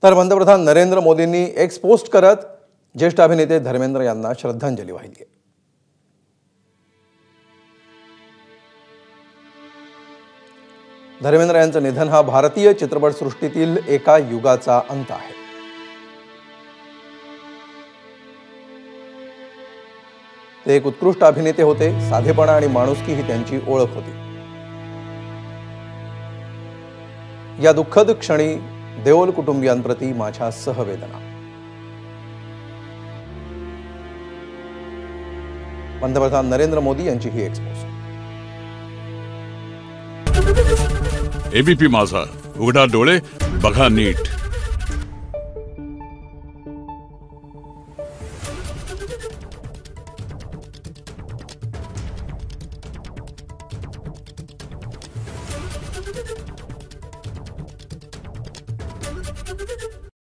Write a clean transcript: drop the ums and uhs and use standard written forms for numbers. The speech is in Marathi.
तर पंतप्रधान नरेंद्र मोदींनी एक्स पोस्ट करत ज्येष्ठ अभिनेते धर्मेंद्र यांना श्रद्धांजली वाहिली आहे। धर्मेंद्र यांचं निधन हा भारतीय चित्रपटसृष्टीतील एका युगाचा अंत आहे। ते एक उत्कृष्ट अभिनेते होते। साधेपणा आणि माणुसकी ही त्यांची ओळख होती। या दुःखद क्षणी देओल कुटुंबियांप्रती माझ्या सहवेदना। पंतप्रधान नरेंद्र मोदी यांची ही एक्स पोस्ट। एबीपी माझा, उघडा डोळे बघा नीट।